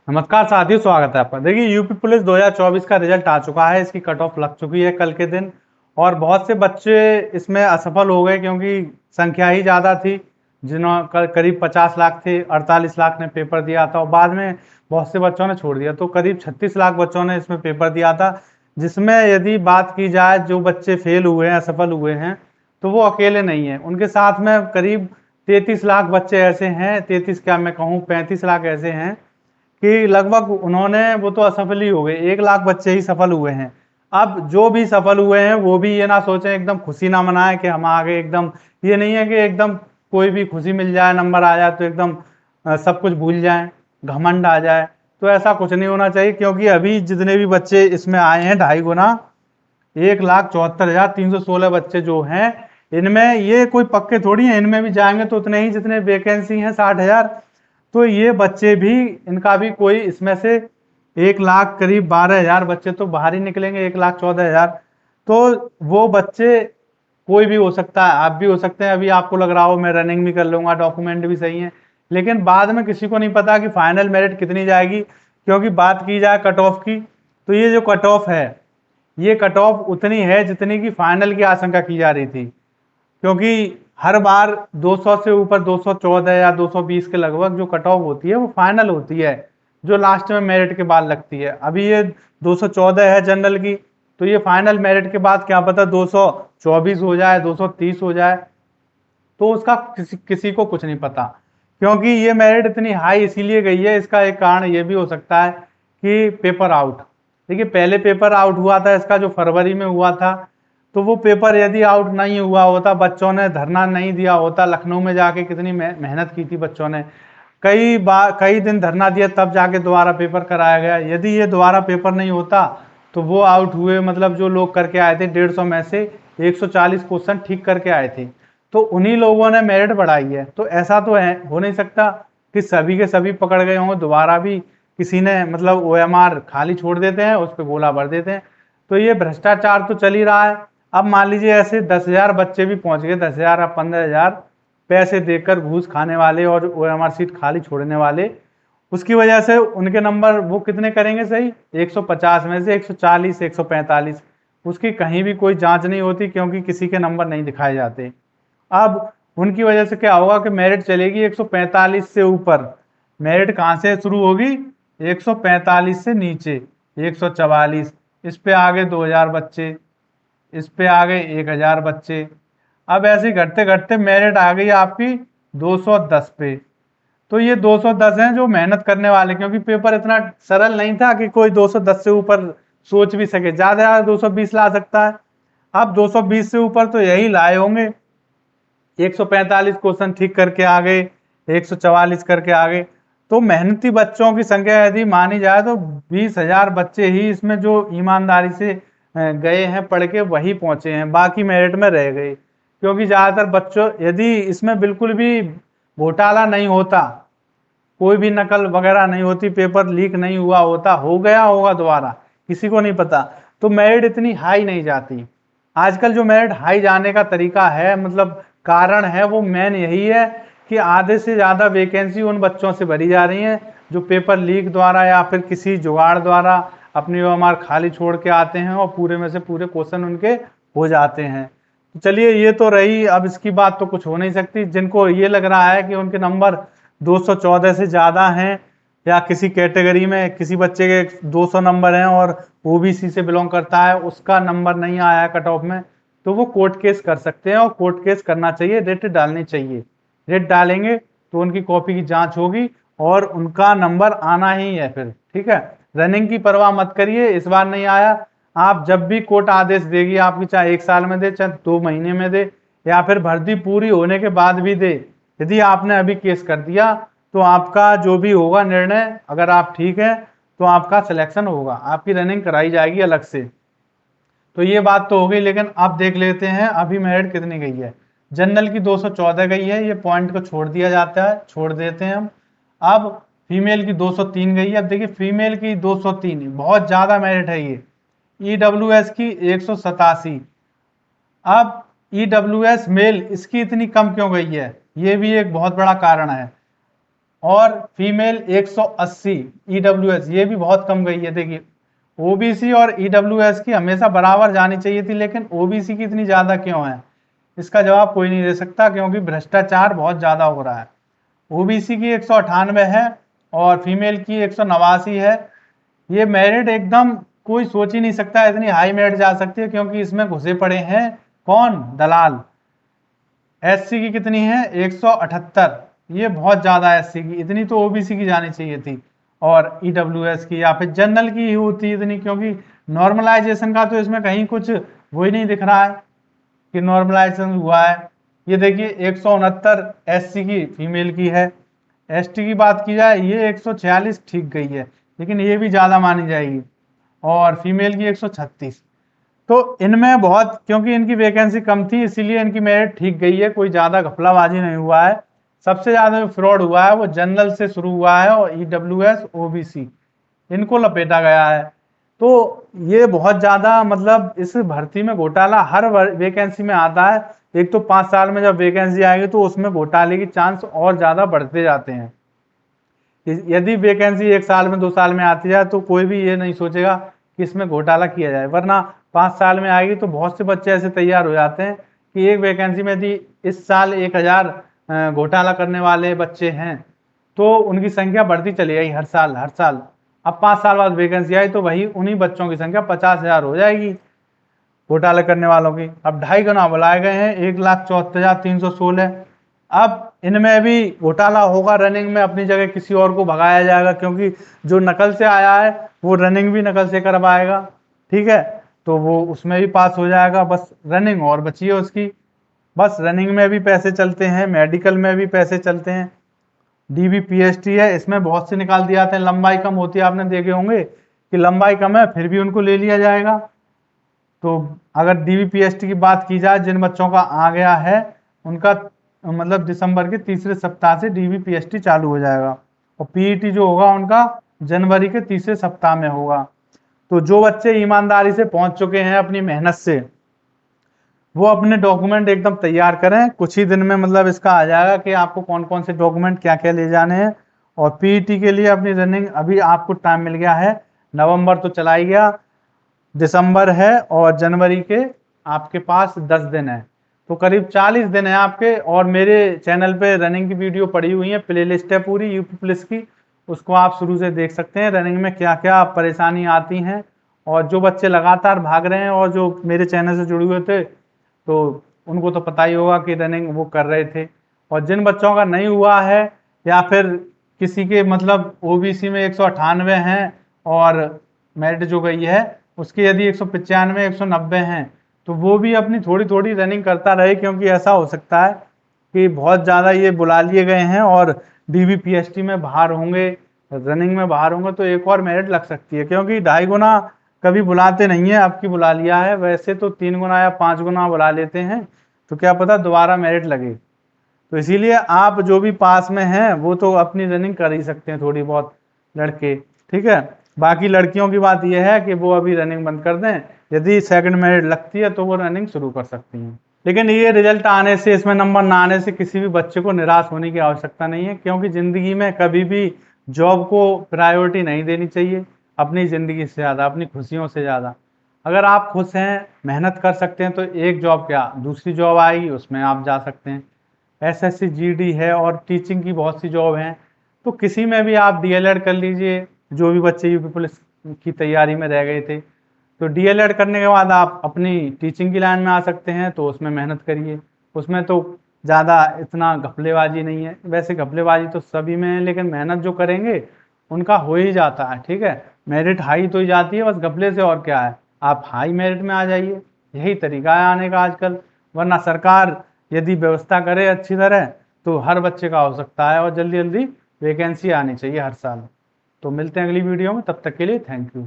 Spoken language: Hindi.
नमस्कार साथियों, स्वागत है आपका। देखिए, यूपी पुलिस 2024 का रिजल्ट आ चुका है। इसकी कट ऑफ लग चुकी है कल के दिन। और बहुत से बच्चे इसमें असफल हो गए क्योंकि संख्या ही ज़्यादा थी। करीब 50 लाख थे, 48 लाख ने पेपर दिया था और बाद में बहुत से बच्चों ने छोड़ दिया। तो करीब 36 लाख बच्चों ने इसमें पेपर दिया था, जिसमें यदि बात की जाए जो बच्चे फेल हुए हैं, असफल हुए हैं, तो वो अकेले नहीं है। उनके साथ में करीब 33 लाख बच्चे ऐसे हैं, 33 क्या मैं कहूँ, 35 लाख ऐसे हैं कि लगभग उन्होंने वो तो असफल ही हो गए। 1 लाख बच्चे ही सफल हुए हैं। अब जो भी सफल हुए हैं वो भी ये ना सोचें, एकदम खुशी ना मनाएं कि हम आगे। एकदम ये नहीं है कि एकदम कोई भी खुशी मिल जाए, नंबर आ जाए तो एकदम सब कुछ भूल जाएं, घमंड आ जाए। तो ऐसा कुछ नहीं होना चाहिए, क्योंकि अभी जितने भी बच्चे इसमें आए हैं 2.5 गुना, 1,74,316 बच्चे जो हैं, इनमें ये कोई पक्के थोड़ी हैं। इनमें भी जाएंगे तो उतने ही जितने वैकेंसी हैं, 60,000। तो ये बच्चे भी, इनका भी कोई इसमें से 1 लाख करीब 12,000 बच्चे तो बाहर ही निकलेंगे, 1,14,000। तो वो बच्चे कोई भी हो सकता है, आप भी हो सकते हैं। अभी आपको लग रहा हो मैं रनिंग भी कर लूंगा, डॉक्यूमेंट भी सही है, लेकिन बाद में किसी को नहीं पता कि फाइनल मेरिट कितनी जाएगी। क्योंकि बात की जाए कट ऑफ की, तो ये जो कट ऑफ है, ये कट ऑफ उतनी है जितनी की फाइनल की आशंका की जा रही थी। क्योंकि हर बार 200 से ऊपर, 214 या 220 के लगभग जो कट ऑफ होती है वो फाइनल होती है, जो लास्ट में मेरिट के बाद लगती है। अभी ये 214 है जनरल की, तो ये फाइनल मेरिट के बाद क्या पता 224 हो जाए, 230 हो जाए। तो उसका किसी को कुछ नहीं पता। क्योंकि ये मेरिट इतनी हाई इसीलिए गई है, इसका एक कारण ये भी हो सकता है कि पेपर आउट। देखिए, पहले पेपर आउट हुआ था इसका, जो फरवरी में हुआ था। तो वो पेपर यदि आउट नहीं हुआ होता, बच्चों ने धरना नहीं दिया होता, लखनऊ में जाके कितनी मेहनत की थी बच्चों ने, कई दिन धरना दिया, तब जाके दोबारा पेपर कराया गया। यदि ये दोबारा पेपर नहीं होता तो वो आउट हुए, मतलब जो लोग करके आए थे 150 में से 140 क्वेश्चन ठीक करके आए थे, तो उन्हीं लोगों ने मेरिट बढ़ाई है। तो ऐसा तो है, हो नहीं सकता कि सभी के सभी पकड़ गए हों दोबारा भी। किसी ने मतलब ओएमआर खाली छोड़ देते हैं, उस पर गोला भर देते हैं। तो ये भ्रष्टाचार तो चल ही रहा है। अब मान लीजिए ऐसे 10,000 बच्चे भी पहुंच गए, 10,000 या 15,000 पैसे देकर घूस खाने वाले और ओएमआर सीट खाली छोड़ने वाले, उसकी वजह से उनके नंबर वो कितने करेंगे सही? 150 में से 140, 145। उसकी कहीं भी कोई जांच नहीं होती, क्योंकि किसी के नंबर नहीं दिखाए जाते। अब उनकी वजह से क्या होगा कि मेरिट चलेगी 145 से ऊपर। मेरिट कहां से शुरू होगी? 145 से नीचे 144, इस पे आगे 2,000 बच्चे, इस पे आ गए 1,000 बच्चे। अब ऐसे घटते घटते मेरिट आ गई आपकी 210 पे। तो ये 210 हैं जो मेहनत करने वाले, क्योंकि पेपर इतना सरल नहीं था कि कोई 210 से ऊपर सोच भी सके। ज्यादा 220 ला सकता है। अब 220 से ऊपर तो यही लाए होंगे, 145 क्वेश्चन ठीक करके आ गए, 144 करके आ गए। तो मेहनती बच्चों की संख्या यदि मानी जाए तो 20,000 बच्चे ही इसमें जो ईमानदारी से गए हैं पढ़ के, वही पहुंचे हैं, बाकी मेरिट में रह गए। क्योंकि ज्यादातर बच्चों, यदि इसमें बिल्कुल भी घोटाला नहीं होता, कोई भी नकल वगैरह नहीं होती, पेपर लीक नहीं हुआ होता, हो गया होगा दोबारा, किसी को नहीं पता, तो मेरिट इतनी हाई नहीं जाती। आजकल जो मेरिट हाई जाने का तरीका है, मतलब कारण है, वो मेन यही है कि आधे से ज्यादा वैकेंसी उन बच्चों से भरी जा रही हैं जो पेपर लीक द्वारा या फिर किसी जुगाड़ द्वारा अपनी ओएमआर खाली छोड़ के आते हैं और पूरे में से पूरे क्वेश्चन उनके हो जाते हैं। तो चलिए, ये तो रही। अब इसकी बात तो कुछ हो नहीं सकती। जिनको ये लग रहा है कि उनके नंबर 214 से ज्यादा हैं, या किसी कैटेगरी में किसी बच्चे के 200 नंबर हैं और ओबीसी से बिलोंग करता है, उसका नंबर नहीं आया है कट ऑफ में, तो वो कोर्ट केस कर सकते हैं। और कोर्ट केस करना चाहिए, रिट डालनी चाहिए। रिट डालेंगे तो उनकी कॉपी की जांच होगी और उनका नंबर आना ही है फिर, ठीक है। रनिंग की परवाह मत करिए, इस बार नहीं आया, आप जब भी कोर्ट आदेश देगी आपकी, चाहे 1 साल में दे, चाहे 2 महीने में दे, या फिर भर्ती पूरी होने के बाद भी दे, यदि आपने अभी केस कर दिया तो आपका जो भी होगा निर्णय, अगर आप ठीक है तो आपका सिलेक्शन होगा, आपकी रनिंग कराई जाएगी अलग से। तो ये बात तो हो गई। लेकिन अब देख लेते हैं अभी मेरिट कितनी गई है। जनरल की 214 गई है, ये पॉइंट को छोड़ दिया जाता है, छोड़ देते हैं हम। अब फीमेल की 203 गई है। अब देखिए, फीमेल की 203 बहुत ज्यादा मेरिट है ये। ईडब्ल्यूएस की 187। अब ईडब्ल्यूएस मेल इसकी इतनी कम क्यों गई है, ये भी एक बहुत बड़ा कारण है। और फीमेल 180 ईडब्ल्यूएस, ये भी बहुत कम गई है। देखिए ओबीसी और ईडब्ल्यूएस की हमेशा बराबर जानी चाहिए थी, लेकिन ओबीसी की इतनी ज्यादा क्यों है, इसका जवाब कोई नहीं दे सकता, क्योंकि भ्रष्टाचार बहुत ज्यादा हो रहा है। ओबीसी की 198 है और फीमेल की 189 है। ये मेरिट एकदम कोई सोच ही नहीं सकता इतनी हाई मेरिट जा सकती है, क्योंकि इसमें घुसे पड़े हैं कौन, दलाल। एससी की कितनी है, 178, ये बहुत ज्यादा है। एससी की इतनी तो ओबीसी की जानी चाहिए थी, और ईडब्ल्यूएस की या फिर जनरल की ही होती इतनी, क्योंकि नॉर्मलाइजेशन का तो इसमें कहीं कुछ वही नहीं दिख रहा है कि नॉर्मलाइजेशन हुआ है। ये देखिए 169 एससी की फीमेल की है। एसटी की बात की जाए ये 146 ठीक गई है, लेकिन ये भी ज्यादा मानी जाएगी, और फीमेल की 136। तो इनमें बहुत, क्योंकि इनकी वैकेंसी कम थी इसीलिए इनकी मेरिट ठीक गई है, कोई ज्यादा घपलाबाजी नहीं हुआ है। सबसे ज्यादा जो फ्रॉड हुआ है वो जनरल से शुरू हुआ है, और ईडब्ल्यूएस ओबीसी इनको लपेटा गया है। तो ये बहुत ज्यादा, मतलब इस भर्ती में घोटाला हर वैकेंसी में आता है। एक तो 5 साल में जब वैकेंसी आएगी तो उसमें घोटाले की चांस और ज्यादा बढ़ते जाते हैं। यदि वैकेंसी 1 साल में 2 साल में आती है तो कोई भी ये नहीं सोचेगा कि इसमें घोटाला किया जाए, वरना 5 साल में आएगी तो बहुत से बच्चे ऐसे तैयार हो जाते हैं कि एक वैकेंसी में यदि इस साल 1000 घोटाला करने वाले बच्चे हैं तो उनकी संख्या बढ़ती चली जाएगी हर साल हर साल। अब 5 साल बाद वैकेंसी आई तो वही उन्हीं बच्चों की संख्या 50,000 हो जाएगी घोटाले करने वालों की। अब 2.5 गुना बुलाए गए हैं, 1,74,316। अब इनमें भी घोटाला होगा, रनिंग में अपनी जगह किसी और को भगाया जाएगा, क्योंकि जो नकल से आया है वो रनिंग भी नकल से करवाएगा, ठीक है, तो वो उसमें भी पास हो जाएगा। बस रनिंग और बची है उसकी। बस रनिंग में भी पैसे चलते हैं, मेडिकल में भी पैसे चलते हैं। डीबीपीएसटी है, इसमें बहुत से निकाल दिए जाते हैं, लंबाई कम होती है, आपने देखे होंगे कि लंबाई कम है फिर भी उनको ले लिया जाएगा। तो अगर डीबीपीएसटी की बात की जाए, जिन बच्चों का आ गया है उनका मतलब दिसंबर के तीसरे सप्ताह से डीबीपीएसटी चालू हो जाएगा, और पीईटी जो होगा उनका जनवरी के तीसरे सप्ताह में होगा। तो जो बच्चे ईमानदारी से पहुंच चुके हैं अपनी मेहनत से, वो अपने डॉक्यूमेंट एकदम तैयार करें। कुछ ही दिन में मतलब इसका आ जाएगा कि आपको कौन कौन से डॉक्यूमेंट क्या क्या ले जाने हैं। और पीईटी के लिए अपनी रनिंग अभी आपको टाइम मिल गया है, नवंबर तो चला ही गया, दिसंबर है और जनवरी के आपके पास 10 दिन है, तो करीब 40 दिन है आपके। और मेरे चैनल पे रनिंग की वीडियो पड़ी हुई है, प्लेलिस्ट है पूरी यूपी पुलिस की, उसको आप शुरू से देख सकते हैं रनिंग में क्या क्या परेशानी आती हैं। और जो बच्चे लगातार भाग रहे हैं और जो मेरे चैनल से जुड़े हुए थे तो उनको तो पता ही होगा कि रनिंग वो कर रहे थे। और जिन बच्चों का नहीं हुआ है, या फिर किसी के मतलब ओबीसी में 198 हैं और मेरिट जो गई है उसके यदि 195 190 हैं, तो वो भी अपनी थोड़ी थोड़ी रनिंग करता रहे, क्योंकि ऐसा हो सकता है कि बहुत ज़्यादा ये बुला लिए गए हैं और डीबीपीएसटी में बाहर होंगे, रनिंग में बाहर होंगे, तो एक और मेरिट लग सकती है, क्योंकि 2.5 गुना कभी बुलाते नहीं है, आपकी बुला लिया है, वैसे तो 3 गुना या 5 गुना बुला लेते हैं, तो क्या पता दोबारा मेरिट लगे। तो इसीलिए आप जो भी पास में हैं वो तो अपनी रनिंग कर ही सकते हैं थोड़ी बहुत, लड़के, ठीक है। बाकी लड़कियों की बात यह है कि वो अभी रनिंग बंद कर दें, यदि सेकंड मेरिट लगती है तो वो रनिंग शुरू कर सकती हैं। लेकिन ये रिजल्ट आने से, इसमें नंबर ना आने से किसी भी बच्चे को निराश होने की आवश्यकता नहीं है, क्योंकि जिंदगी में कभी भी जॉब को प्रायोरिटी नहीं देनी चाहिए अपनी जिंदगी से ज़्यादा, अपनी खुशियों से ज़्यादा। अगर आप खुश हैं, मेहनत कर सकते हैं, तो एक जॉब क्या दूसरी जॉब आएगी उसमें आप जा सकते हैं। एसएससी जीडी है और टीचिंग की बहुत सी जॉब हैं, तो किसी में भी आप डीएलएड कर लीजिए। जो भी बच्चे यूपी पुलिस की तैयारी में रह गए थे, तो डीएलएड करने के बाद आप अपनी टीचिंग की लाइन में आ सकते हैं, तो उसमें मेहनत करिए। उसमें तो ज़्यादा इतना घपलेबाजी नहीं है, वैसे घपलेबाजी तो सभी में है, लेकिन मेहनत जो करेंगे उनका हो ही जाता है, ठीक है। मेरिट हाई तो ही जाती है बस घपले से, और क्या है, आप हाई मेरिट में आ जाइए, यही तरीका है आने का आजकल। वरना सरकार यदि व्यवस्था करे अच्छी तरह तो हर बच्चे का हो सकता है, और जल्दी जल्दी वैकेंसी आनी चाहिए हर साल। तो मिलते हैं अगली वीडियो में, तब तक के लिए थैंक यू।